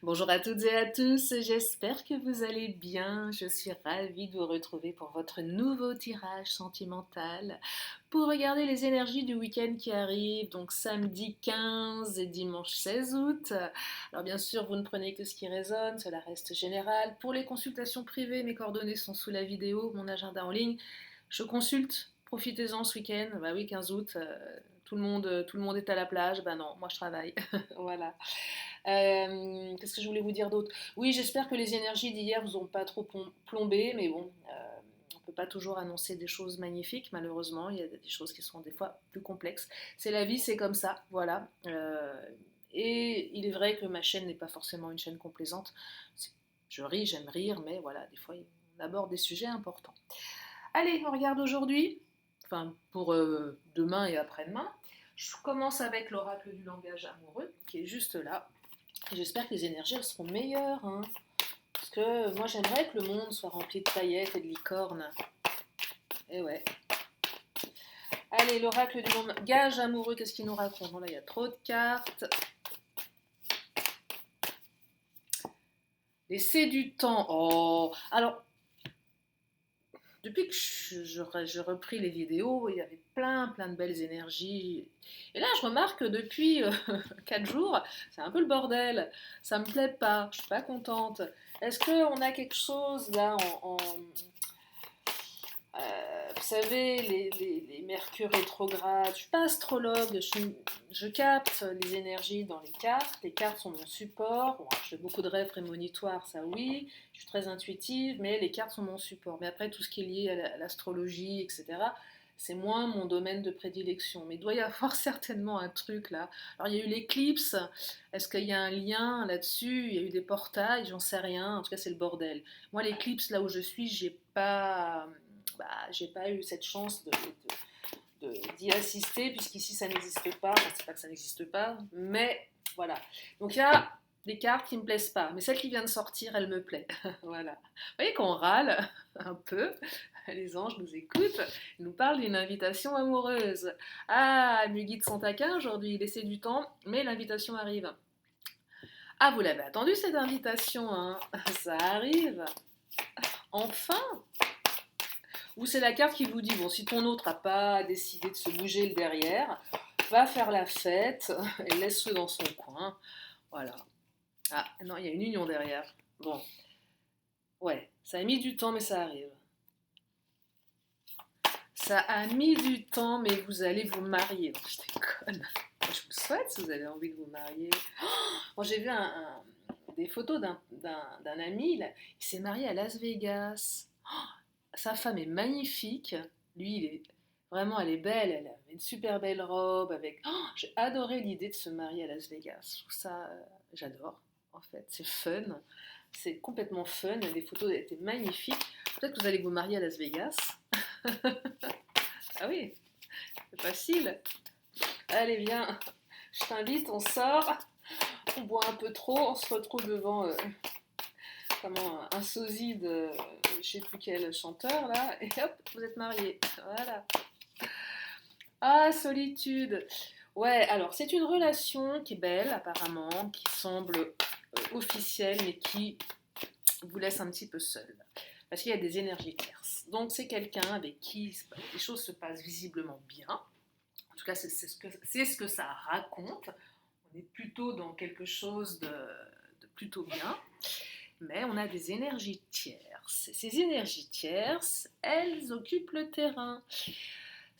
Bonjour à toutes et à tous, j'espère que vous allez bien. Je suis ravie de vous retrouver pour votre nouveau tirage sentimental pour regarder les énergies du week-end qui arrive, donc samedi 15 et dimanche 16 août. Alors bien sûr, vous ne prenez que ce qui résonne, cela reste général. Pour les consultations privées, mes coordonnées sont sous la vidéo, mon agenda en ligne. Je consulte, profitez-en ce week-end, bah oui, 15 août, tout le monde est à la plage, bah non, moi je travaille, voilà. Qu'est-ce que je voulais vous dire d'autre? Oui, j'espère que les énergies d'hier vous ont pas trop plombé, mais bon, on ne peut pas toujours annoncer des choses magnifiques, malheureusement. Il y a des choses qui sont des fois plus complexes. C'est la vie, c'est comme ça, voilà. Et il est vrai que ma chaîne n'est pas forcément une chaîne complaisante. Je ris, j'aime rire, mais voilà, des fois, on aborde des sujets importants. Allez, on regarde aujourd'hui, enfin pour demain et après-demain. Je commence avec l'oracle du langage amoureux, qui est juste là. J'espère que les énergies elles seront meilleures, hein, parce que moi j'aimerais que le monde soit rempli de paillettes et de licornes. Et ouais. Allez, l'oracle du langage amoureux, qu'est-ce qu'il nous raconte? Bon, là, il y a trop de cartes. Laissez du temps. Oh, alors, depuis que je repris les vidéos, il y avait plein de belles énergies. Et là, je remarque que depuis 4 jours, c'est un peu le bordel. Ça me plaît pas, je suis pas contente. Est-ce qu'on a quelque chose là vous savez, les mercures rétrogrades, je ne suis pas astrologue, je capte les énergies dans les cartes sont mon support, bon, je fais beaucoup de rêves prémonitoires, ça oui, je suis très intuitive, mais les cartes sont mon support. Mais après, tout ce qui est lié à l'astrologie, etc., c'est moins mon domaine de prédilection. Mais il doit y avoir certainement un truc là. Alors il y a eu l'éclipse, est-ce qu'il y a un lien là-dessus? Il y a eu des portails, j'en sais rien, en tout cas c'est le bordel. Moi l'éclipse, là où je suis, j'ai pas eu cette chance d'y assister, puisqu'ici ça n'existe pas. Enfin, c'est pas que ça n'existe pas, mais voilà. Donc il y a des cartes qui me plaisent pas, mais celle qui vient de sortir, elle me plaît. Voilà. Vous voyez qu'on râle un peu. Les anges nous écoutent, ils nous parlent d'une invitation amoureuse. Ah, mes guides sont taquins aujourd'hui, laissez du temps, mais l'invitation arrive. Ah, vous l'avez attendu cette invitation, hein? Ça arrive. Enfin. Ou c'est la carte qui vous dit, bon, si ton autre n'a pas décidé de se bouger le derrière, va faire la fête et laisse-le dans son coin. Voilà. Ah, non, il y a une union derrière. Bon, ouais, ça a mis du temps, mais ça arrive. Ça a mis du temps, mais vous allez vous marier. Non, je déconne. Je vous le souhaite si vous avez envie de vous marier. Oh, moi, j'ai vu des photos d'un ami, là. Il s'est marié à Las Vegas. Sa femme est magnifique. Lui, elle est belle. Elle avait une super belle robe avec. Oh, j'ai adoré l'idée de se marier à Las Vegas. Je trouve ça, j'adore. En fait, c'est fun. C'est complètement fun. Les photos étaient magnifiques. Peut-être que vous allez vous marier à Las Vegas. Ah oui, c'est facile. Allez, viens. Je t'invite. On sort. On boit un peu trop. On se retrouve devant un sosie de je sais plus quel chanteur là, et hop, vous êtes mariés. Voilà. Ah, solitude. Ouais, alors c'est une relation qui est belle apparemment, qui semble officielle, mais qui vous laisse un petit peu seul. Parce qu'il y a des énergies tierces. Donc c'est quelqu'un avec qui les choses se passent visiblement bien. En tout cas, c'est ce que ça raconte. On est plutôt dans quelque chose de plutôt bien. Mais on a des énergies tierces. Et ces énergies tierces, elles occupent le terrain.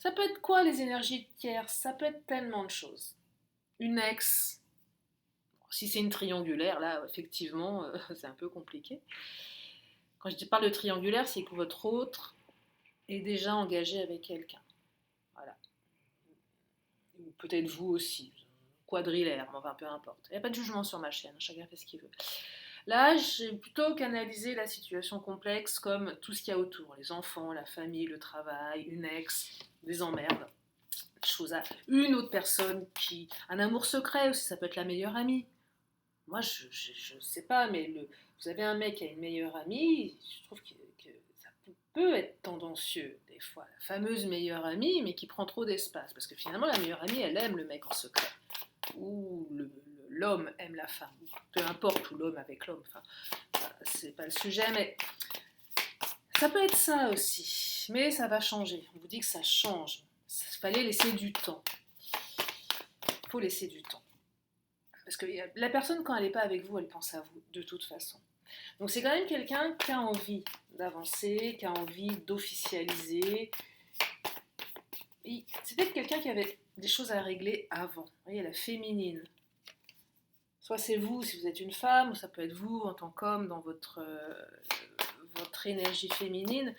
Ça peut être quoi les énergies tierces? Ça peut être tellement de choses. Une ex, si c'est une triangulaire, là, effectivement, c'est un peu compliqué. Quand je parle de triangulaire, c'est que votre autre est déjà engagé avec quelqu'un. Voilà. Ou peut-être vous aussi. Quadrilaire, mais enfin peu importe. Il n'y a pas de jugement sur ma chaîne, chacun fait ce qu'il veut. Là, j'ai plutôt canalisé la situation complexe comme tout ce qu'il y a autour. Les enfants, la famille, le travail, une ex, des emmerdes. Chose à une autre personne qui... Un amour secret aussi, ça peut être la meilleure amie. Moi, je sais pas, mais vous avez un mec qui a une meilleure amie, je trouve que ça peut être tendancieux des fois. La fameuse meilleure amie, mais qui prend trop d'espace. Parce que finalement, la meilleure amie, elle aime le mec en secret. Ou l'homme aime la femme, peu importe, ou l'homme avec l'homme, enfin, c'est pas le sujet, mais ça peut être ça aussi, mais ça va changer. On vous dit que ça change. Il fallait laisser du temps. Il faut laisser du temps. Parce que la personne, quand elle n'est pas avec vous, elle pense à vous, de toute façon. Donc c'est quand même quelqu'un qui a envie d'avancer, qui a envie d'officialiser. C'est peut-être quelqu'un qui avait des choses à régler avant. Vous voyez, la féminine. Soit c'est vous, si vous êtes une femme, ou ça peut être vous en tant qu'homme dans votre énergie féminine.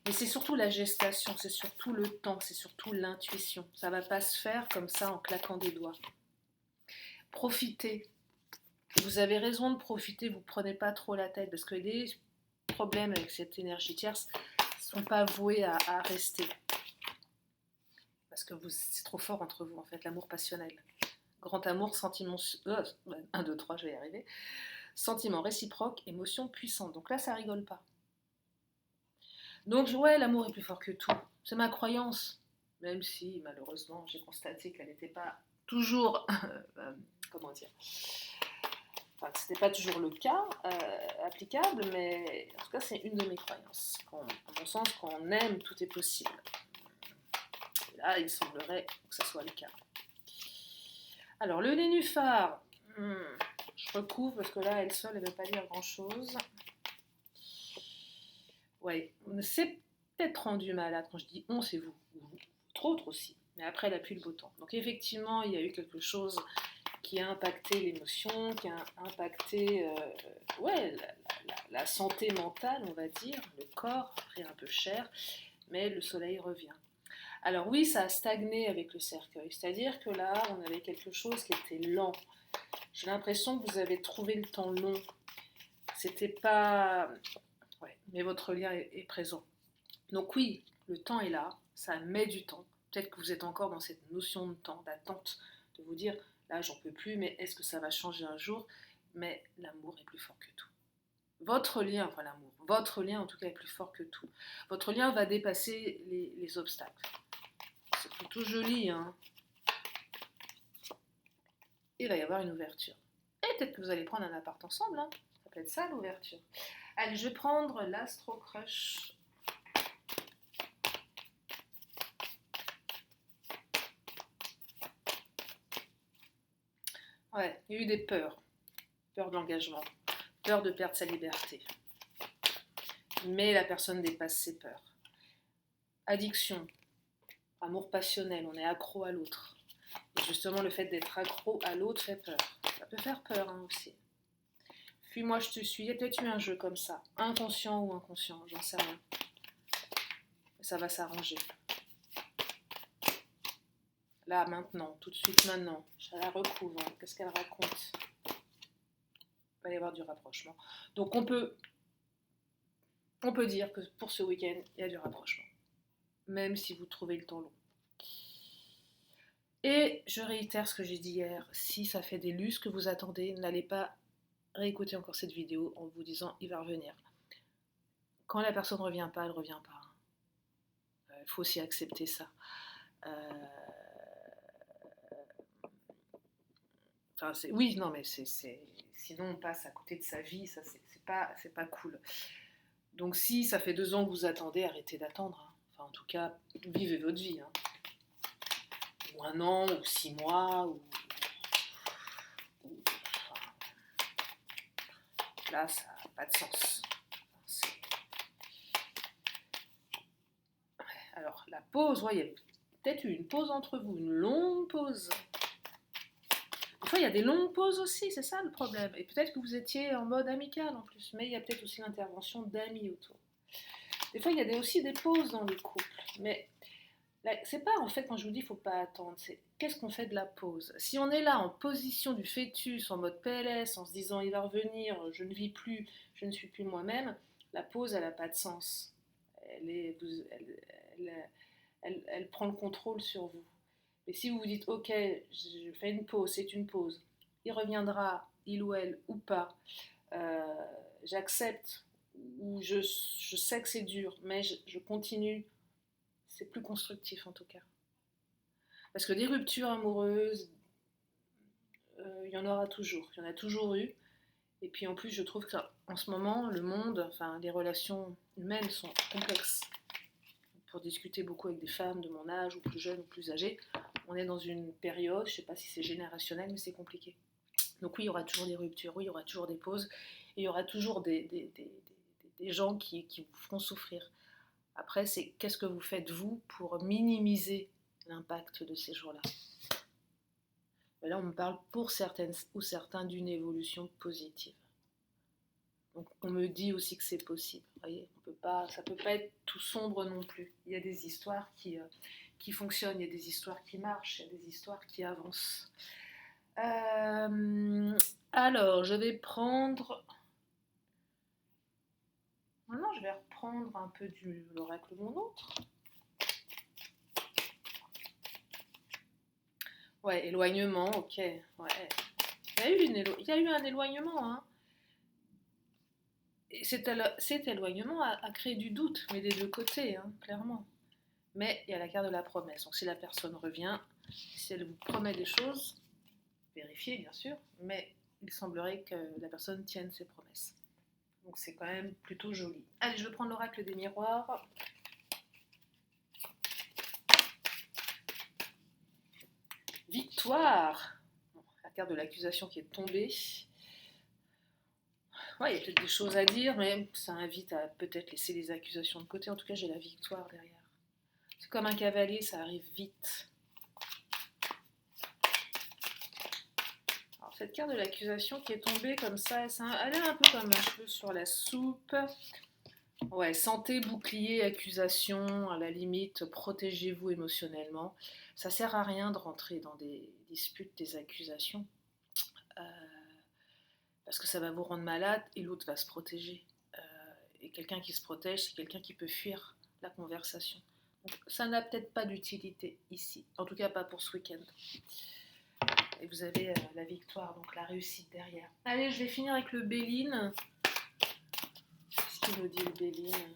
Mais c'est surtout la gestation, c'est surtout le temps, c'est surtout l'intuition. Ça ne va pas se faire comme ça en claquant des doigts. Profitez. Vous avez raison de profiter, vous ne prenez pas trop la tête, parce que les problèmes avec cette énergie tierce ne sont pas voués à rester. Parce que c'est trop fort entre vous, en fait, l'amour passionnel. Grand amour, sentiment... 1, 2, 3, je vais y arriver. Sentiment réciproque, émotion puissante. Donc là, ça rigole pas. Donc, ouais, l'amour est plus fort que tout. C'est ma croyance. Même si, malheureusement, j'ai constaté qu'elle n'était pas toujours... comment dire, enfin, que ce n'était pas toujours le cas applicable, mais en tout cas, c'est une de mes croyances. En mon sens, quand on aime, tout est possible. Et là, il semblerait que ça soit le cas. Alors, le nénuphar, je recouvre parce que là, elle seule, elle ne veut pas dire grand-chose. Oui, on s'est peut-être rendu malade. Quand je dis on, c'est vous, ou autres aussi. Mais après, elle a pu le beau temps. Donc, effectivement, il y a eu quelque chose qui a impacté l'émotion, qui a impacté la santé mentale, on va dire. Le corps a pris un peu cher, mais le soleil revient. Alors oui, ça a stagné avec le cercueil, c'est-à-dire que là, on avait quelque chose qui était lent. J'ai l'impression que vous avez trouvé le temps long. C'était pas... Ouais, mais votre lien est présent. Donc oui, le temps est là, ça met du temps. Peut-être que vous êtes encore dans cette notion de temps, d'attente, de vous dire, là, j'en peux plus, mais est-ce que ça va changer un jour? Mais l'amour est plus fort que tout. Votre lien, enfin l'amour, votre lien en tout cas est plus fort que tout. Votre lien va dépasser les obstacles. C'est plutôt joli, hein. Il va y avoir une ouverture. Et peut-être que vous allez prendre un appart ensemble, hein. Ça peut être ça l'ouverture. Allez, je vais prendre l'Astro Crush. Ouais, il y a eu des peurs. Peur de l'engagement, peur de perdre sa liberté. Mais la personne dépasse ses peurs. Addiction, amour passionnel, on est accro à l'autre. Et justement, le fait d'être accro à l'autre fait peur. Ça peut faire peur hein, aussi. Fuis-moi, je te suis. Il y a peut-être eu un jeu comme ça, inconscient ou inconscient, j'en sais rien. Mais ça va s'arranger. Là, maintenant, tout de suite maintenant, je la recouvre. Hein. Qu'est-ce qu'elle raconte? Il va y avoir du rapprochement. Donc on peut dire que pour ce week-end, il y a du rapprochement. Même si vous trouvez le temps long. Et je réitère ce que j'ai dit hier, si ça fait des lustres que vous attendez, n'allez pas réécouter encore cette vidéo en vous disant il va revenir. Quand la personne ne revient pas, elle ne revient pas. Il faut aussi accepter ça. Enfin, oui, non, mais sinon on passe à côté de sa vie, ça c'est pas cool. Donc si ça fait 2 ans que vous attendez, arrêtez d'attendre. Hein. Enfin, en tout cas, vivez votre vie. Hein. Ou 1 an, ou 6 mois, enfin, là, ça n'a pas de sens. Alors, la pause, il y a peut-être eu une pause entre vous, une longue pause. Des fois, il y a des longues pauses aussi, c'est ça le problème. Et peut-être que vous étiez en mode amical en plus, mais il y a peut-être aussi l'intervention d'amis autour. Des fois, il y a aussi des pauses dans les couples, mais c'est pas en fait quand je vous dis il faut pas attendre, c'est qu'est-ce qu'on fait de la pause. Si on est là en position du fœtus, en mode PLS, en se disant il va revenir, je ne vis plus, je ne suis plus moi-même, la pause elle n'a pas de sens. Elle prend le contrôle sur vous. Mais si vous vous dites ok, je fais une pause, c'est une pause, il reviendra, il ou elle ou pas, j'accepte ou je sais que c'est dur, mais je continue. C'est plus constructif en tout cas. Parce que des ruptures amoureuses, il y en aura toujours, il y en a toujours eu. Et puis en plus, je trouve qu'en ce moment, le monde, enfin les relations humaines sont complexes. Pour discuter beaucoup avec des femmes de mon âge, ou plus jeunes, ou plus âgées, on est dans une période, je ne sais pas si c'est générationnel, mais c'est compliqué. Donc oui, il y aura toujours des ruptures, oui, il y aura toujours des pauses, et il y aura toujours des gens qui vous feront souffrir. Après, c'est qu'est-ce que vous faites vous pour minimiser l'impact de ces jours-là. Mais là, on me parle pour certaines ou certains d'une évolution positive. Donc on me dit aussi que c'est possible. Vous voyez, ça peut pas être tout sombre non plus. Il y a des histoires qui fonctionnent, il y a des histoires qui marchent, il y a des histoires qui avancent. Alors, je vais prendre... Maintenant, je vais reprendre un peu de l'oracle Mon Autre. Ouais, éloignement, ok. Ouais. Il y a eu un éloignement, hein. Et cet éloignement a créé du doute, mais des deux côtés, hein, clairement. Mais il y a la carte de la promesse. Donc si la personne revient, si elle vous promet des choses, vérifiez bien sûr, mais il semblerait que la personne tienne ses promesses. Donc c'est quand même plutôt joli. Allez, je vais prendre l'oracle des miroirs. Victoire. La carte de l'accusation qui est tombée. Ouais, il y a peut-être des choses à dire, mais ça invite à peut-être laisser les accusations de côté. En tout cas, j'ai la victoire derrière. C'est comme un cavalier, ça arrive vite. Alors, cette carte de l'accusation qui est tombée comme ça, elle est un peu comme un cheveu sur la soupe. Ouais, santé, bouclier, accusation, à la limite, protégez-vous émotionnellement. Ça sert à rien de rentrer dans des disputes, des accusations, parce que ça va vous rendre malade et l'autre va se protéger. Et quelqu'un qui se protège, c'est quelqu'un qui peut fuir la conversation. Donc, ça n'a peut-être pas d'utilité ici, en tout cas pas pour ce week-end. Et vous avez la victoire, donc la réussite derrière. Allez, je vais finir avec le Béline. Qu'est-ce qu'il nous dit le Béline ?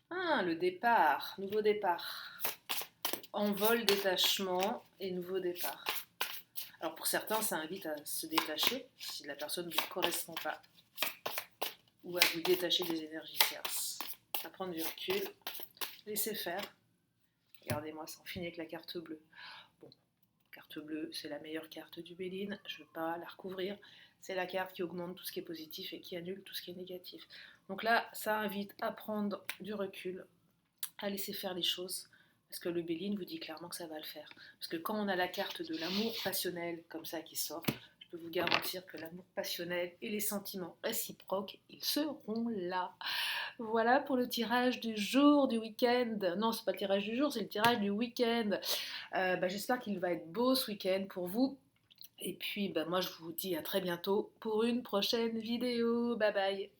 Ah, le départ, nouveau départ. Envol, détachement et nouveau départ. Alors pour certains, ça invite à se détacher si la personne ne vous correspond pas, ou à vous détacher des énergies tierces. À prendre du recul, laisser faire. Regardez-moi, ça en finit avec la carte bleue. Bon, carte bleue, c'est la meilleure carte du Béline, je ne veux pas la recouvrir. C'est la carte qui augmente tout ce qui est positif et qui annule tout ce qui est négatif. Donc là, ça invite à prendre du recul, à laisser faire les choses. Parce que le Béline vous dit clairement que ça va le faire. Parce que quand on a la carte de l'amour passionnel comme ça qui sort, je peux vous garantir que l'amour passionnel et les sentiments réciproques, ils seront là. Voilà pour le tirage du jour, du week-end. Non, c'est pas le tirage du jour, c'est le tirage du week-end. J'espère qu'il va être beau ce week-end pour vous. Et puis, moi, je vous dis à très bientôt pour une prochaine vidéo. Bye bye.